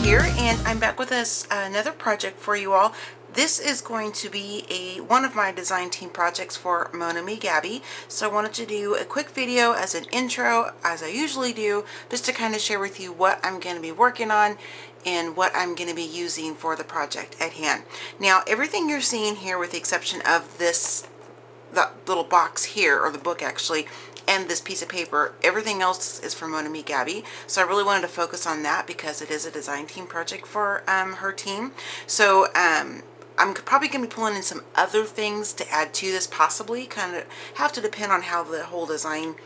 here, and I'm back with another project for you all. This is going to be one of my design team projects for Mona Me Gabby. So I wanted to do a quick video as an intro, as I usually do, just to kind of share with you what I'm going to be working on and what I'm going to be using for the project at hand. Now, everything you're seeing here, with the exception of that little box here, or the book actually, and this piece of paper, everything else is from Mona Me Gabby. So I really wanted to focus on that because it is a design team project for her team. So I'm probably going to be pulling in some other things to add to this, possibly. Kind of have to depend on how the whole design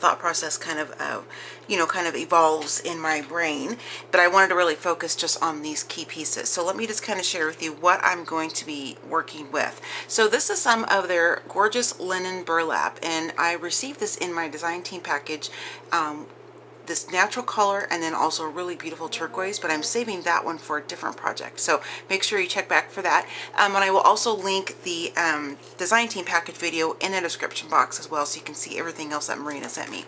thought process kind of evolves in my brain. But I wanted to really focus just on these key pieces. So let me just kind of share with you what I'm going to be working with. So this is some of their gorgeous linen burlap, and I received this in my design team package. This natural color, and then also a really beautiful turquoise, but I'm saving that one for a different project, so make sure you check back for that. And I will also link the design team package video in the description box as well, so you can see everything else that Marina sent me.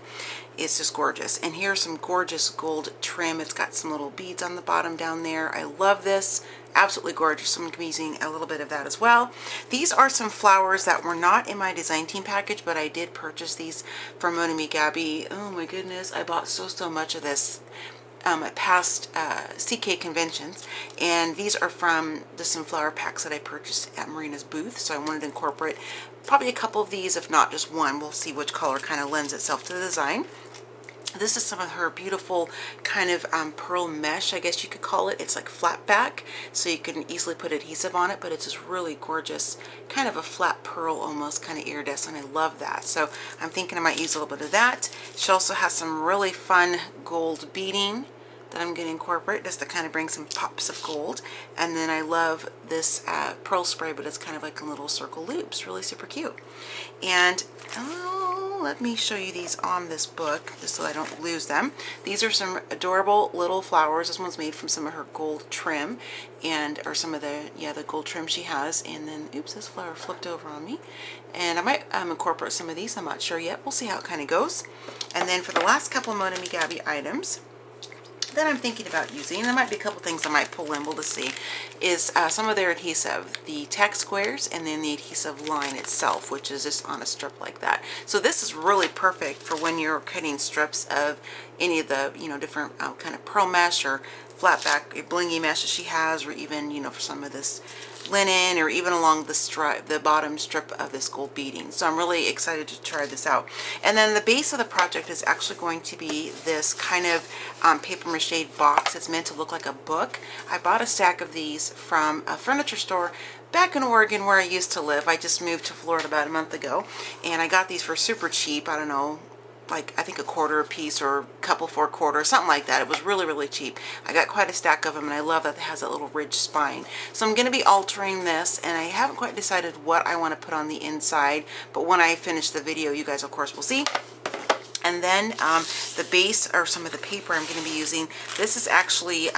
It's just gorgeous. And here's some gorgeous gold trim. It's got some little beads on the bottom down there. I love this. Absolutely gorgeous. So I'm going to be using a little bit of that as well. These are some flowers that were not in my design team package, but I did purchase these from Mona Me Gabby. Oh my goodness, I bought so much of this at past CK conventions, and these are from some flower packs that I purchased at Marina's booth. So I wanted to incorporate probably a couple of these, if not just one. We'll see which color kind of lends itself to the design. This is some of her beautiful kind of pearl mesh, I guess you could call it. It's like flat back, so you can easily put adhesive on it, but it's just really gorgeous, kind of a flat pearl, almost kind of iridescent. I love that. So I'm thinking I might use a little bit of that. She also has some really fun gold beading that I'm going to incorporate, just to kind of bring some pops of gold. And then I love this pearl spray, but it's kind of like in little circle loops. Really super cute. And let me show you these on this book, just so I don't lose them. These are some adorable little flowers. This one's made from some of her gold trim, or some of the gold trim she has. And then, oops, this flower flipped over on me. And I might incorporate some of these. I'm not sure yet. We'll see how it kind of goes. And then for the last couple of Mona Me Gabby items that I'm thinking about using, there might be a couple things I might pull in, we'll just see, is some of their adhesive, the tack squares, and then the adhesive line itself, which is just on a strip like that. So this is really perfect for when you're cutting strips of any of the different kind of pearl mesh or flat back blingy mesh that she has, or even for some of this linen, or even along the bottom strip of this gold beading. So I'm really excited to try this out. And then the base of the project is actually going to be this kind of paper mache box. It's meant to look like a book. I bought a stack of these from a furniture store back in Oregon, where I used to live. I just moved to Florida about a month ago, and I got these for super cheap. I don't know, like I think $1 a piece, or a couple for $1, something like that. It was really cheap. I got quite a stack of them, and I love that it has that little ridge spine. So I'm going to be altering this, and I haven't quite decided what I want to put on the inside, but when I finish the video, you guys of course will see. And then the base, or some of the paper I'm going to be using, this is actually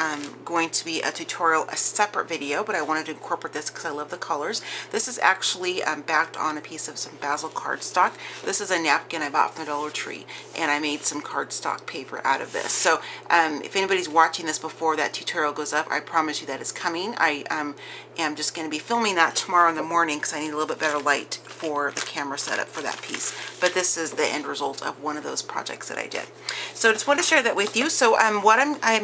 going to be a tutorial, a separate video, but I wanted to incorporate this because I love the colors. This is actually backed on a piece of some basil cardstock. This is a napkin I bought from the Dollar Tree, and I made some cardstock paper out of this. So if anybody's watching this before that tutorial goes up, I promise you that it's coming. I am just going to be filming that tomorrow in the morning because I need a little bit better light for the camera setup for that piece. But this is the end result of one of those projects that I did. So I just want to share that with you. So I'm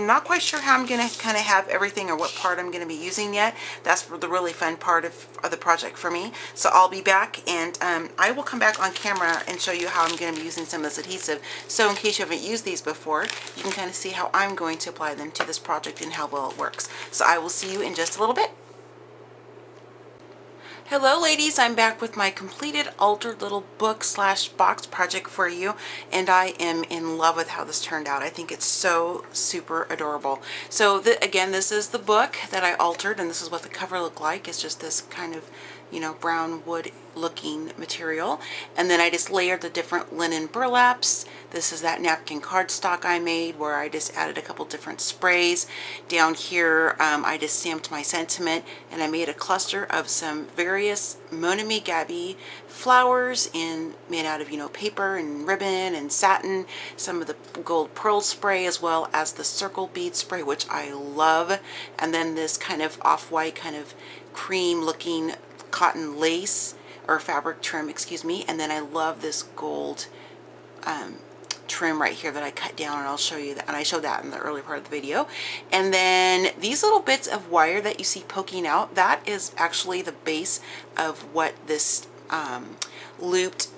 not quite sure how I'm going to kind of have everything, or what part I'm going to be using yet. That's the really fun part of the project for me. So I'll be back, and I will come back on camera and show you how I'm going to be using some of this adhesive. So in case you haven't used these before, you can kind of see how I'm going to apply them to this project and how well it works. So I will see you in just a little bit. Hello ladies, I'm back with my completed altered little book slash box project for you, and I am in love with how this turned out. I think it's so super adorable. So again, this is the book that I altered, and this is what the cover looked like. It's just this kind of you know, brown wood looking material. And then I just layered the different linen burlaps. This is that napkin cardstock I made where I just added a couple different sprays. Down here I just stamped my sentiment, and I made a cluster of some various Monami Gaby flowers made out of, you know, paper and ribbon and satin, some of the gold pearl spray as well as the circle bead spray, which I love, and then this kind of off-white kind of cream looking cotton lace or fabric trim, excuse me. And then I love this gold trim right here that I cut down, and I'll show you that, and I showed that in the early part of the video. And then these little bits of wire that you see poking out, that is actually the base of what this looped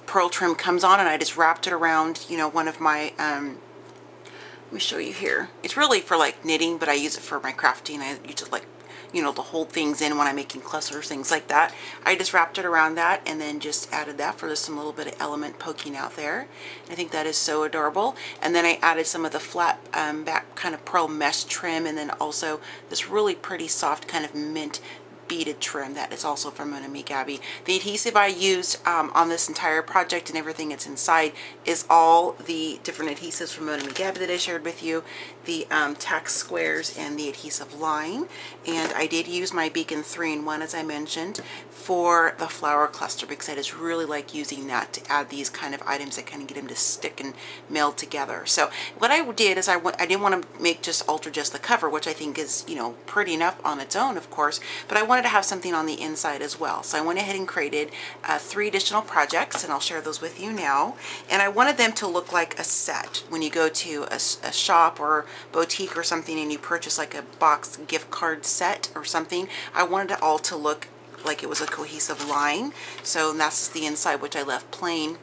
pearl trim comes on, and I just wrapped it around, you know, one of my let me show you here. It's really for like knitting, but I use it for my crafting. I use it like, you know, to hold things in when I'm making clusters, things like that. I just wrapped it around that and then just added that for just some little bit of element poking out there. I think that is so adorable. And then I added some of the flat back kind of pearl mesh trim, and then also this really pretty soft kind of mint beaded trim that is also from Monami Gaby. The adhesive I used on this entire project and everything that's inside is all the different adhesives from Monami Gaby that I shared with you, the tack squares and the adhesive line. And I did use my Beacon 3-in-1, as I mentioned, for the flower cluster, because I just really like using that to add these kind of items that kind of get them to stick and meld together. So what I did is I didn't want to make alter just the cover, which I think is, you know, pretty enough on its own, of course, but I wanted to have something on the inside as well. So I went ahead and created 3 additional projects, and I'll share those with you now. And I wanted them to look like a set. When you go to a shop or boutique or something and you purchase like a box gift card set or something, I wanted it all to look like it was a cohesive line. So that's the inside, which I left plain.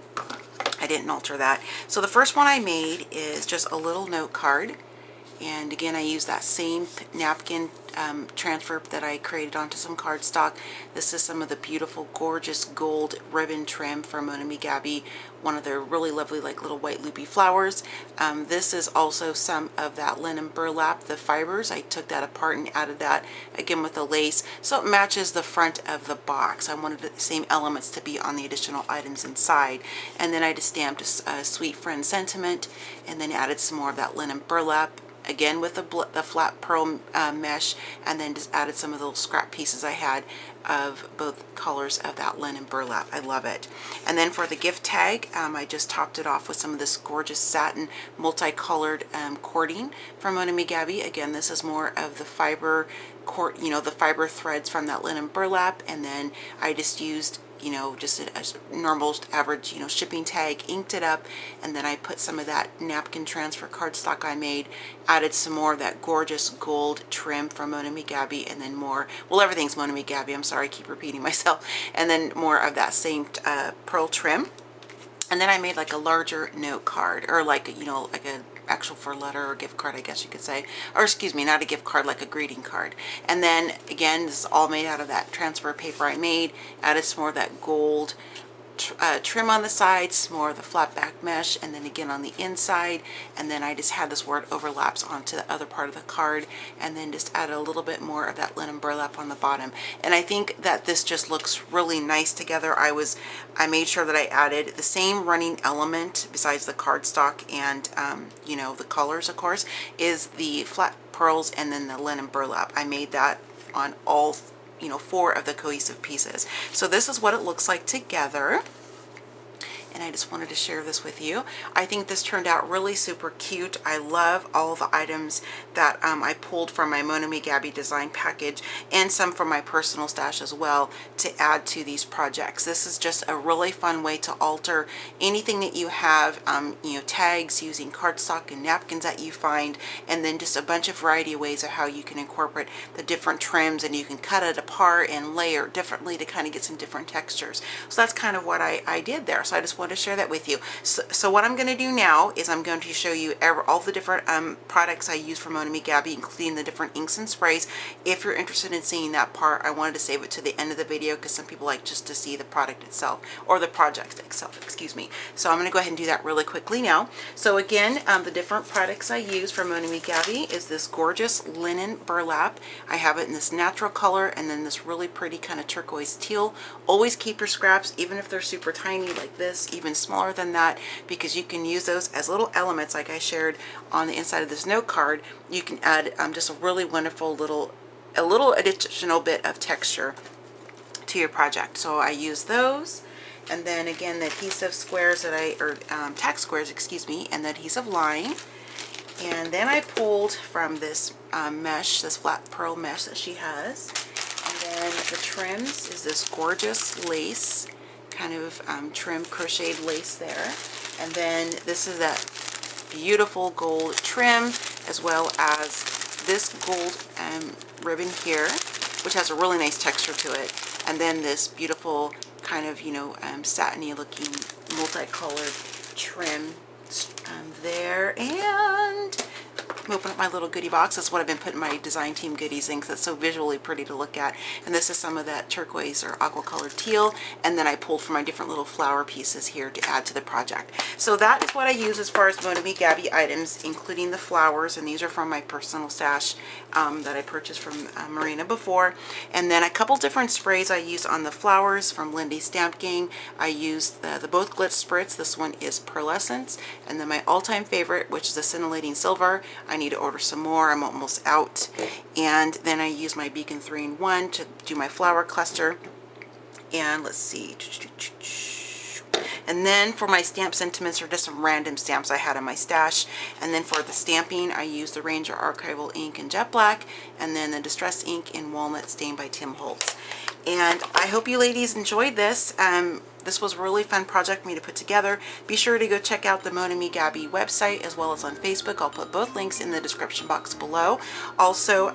I didn't alter that. So the first one I made is just a little note card. And again, I used that same napkin transfer that I created onto some cardstock. This is some of the beautiful, gorgeous gold ribbon trim from Monami Gaby, one of their really lovely, like little white loopy flowers. This is also some of that linen burlap, the fibers. I took that apart and added that again with the lace, so it matches the front of the box. I wanted the same elements to be on the additional items inside. And then I just stamped a Sweet Friend sentiment, and then added some more of that linen burlap, again with the flat pearl mesh, and then just added some of the little scrap pieces I had of both colors of that linen burlap. I love it. And then for the gift tag, I just topped it off with some of this gorgeous satin multicolored cording from Monami Gaby. Again, this is more of the fiber cord, you know, the fiber threads from that linen burlap, and then I just used, you know, just a normal average, you know, shipping tag, inked it up, and then I put some of that napkin transfer cardstock I made, added some more of that gorgeous gold trim from Monami Gaby, and then more, well, everything's Monami Gaby, I'm sorry, I keep repeating myself, and then more of that same pearl trim. And then I made like a larger note card, or like, you know, like a actual for letter or gift card, I guess you could say, or excuse me, not a gift card, like a greeting card. And then again, this is all made out of that transfer paper I made, added some more of that gold trim on the sides, more of the flat back mesh, and then again on the inside. And then I just had this where it overlaps onto the other part of the card, and then just added a little bit more of that linen burlap on the bottom. And I think that this just looks really nice together. I made sure that I added the same running element besides the cardstock and you know, the colors, of course, is the flat pearls and then the linen burlap. I made that on all, you know, 4 of the cohesive pieces. So this is what it looks like together. And I just wanted to share this with you. I think this turned out really super cute. I love all the items that I pulled from my Monami Gaby design package, and some from my personal stash as well, to add to these projects. This is just a really fun way to alter anything that you have, you know, tags using cardstock and napkins that you find, and then just a bunch of variety of ways of how you can incorporate the different trims, and you can cut it apart and layer differently to kind of get some different textures. So that's kind of what I did there. So I just wanted wanted to share that with you. So what I'm going to do now is I'm going to show you all the different products I use for Mona Me Gabby, including the different inks and sprays. If you're interested in seeing that part, I wanted to save it to the end of the video because some people like just to see the product itself, or the project itself, excuse me. So I'm going to go ahead and do that really quickly now. So again, the different products I use for Mona Me Gabby is this gorgeous linen burlap. I have it in this natural color and then this really pretty kind of turquoise teal. Always keep your scraps, even if they're super tiny like this, even smaller than that, because you can use those as little elements like I shared on the inside of this note card. You can add just a really wonderful little additional bit of texture to your project. So I use those. And then again, the adhesive squares that tack squares, excuse me, and the adhesive line. And then I pulled from this mesh, this flat pearl mesh that she has. And then the trims is this gorgeous lace, kind of trim crocheted lace there. And then this is that beautiful gold trim, as well as this gold ribbon here, which has a really nice texture to it. And then this beautiful kind of, satiny looking multicolored trim there. And open up my little goodie box. That's what I've been putting my design team goodies in because it's so visually pretty to look at. And this is some of that turquoise or aqua colored teal. And then I pulled from my different little flower pieces here to add to the project. So that is what I use as far as Mona Me Gabby items, including the flowers. And these are from my personal stash that I purchased from Marina before. And then a couple different sprays I used on the flowers from Lindy Stamp Gang. I used the Both Glitz Spritz. This one is Pearlescence. And then my all-time favorite, which is the Scintillating Silver. I need to order some more. I'm almost out. And then I use my Beacon 3-in-1 to do my flower cluster. And let's see. And then for my stamp sentiments are just some random stamps I had in my stash. And then for the stamping, I use the Ranger Archival ink in Jet Black, and then the Distress ink in Walnut Stain by Tim Holtz. And I hope you ladies enjoyed this. This was a really fun project for me to put together. Be sure to go check out the Mona Me Gabby website as well as on Facebook. I'll put both links in the description box below. Also,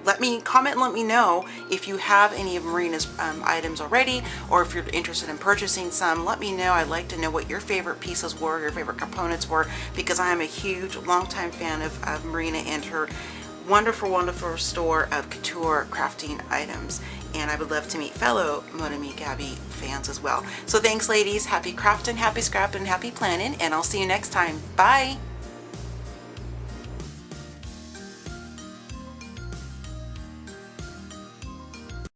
let me comment and let me know if you have any of Marina's items already, or if you're interested in purchasing some. Let me know. I'd like to know what your favorite pieces were, your favorite components were, because I am a huge, longtime fan of Marina and her wonderful, wonderful store of couture crafting items. And I would love to meet fellow Mona Me Gabby fans as well. So thanks, ladies. Happy crafting, happy scrapping, happy planning, and I'll see you next time. Bye.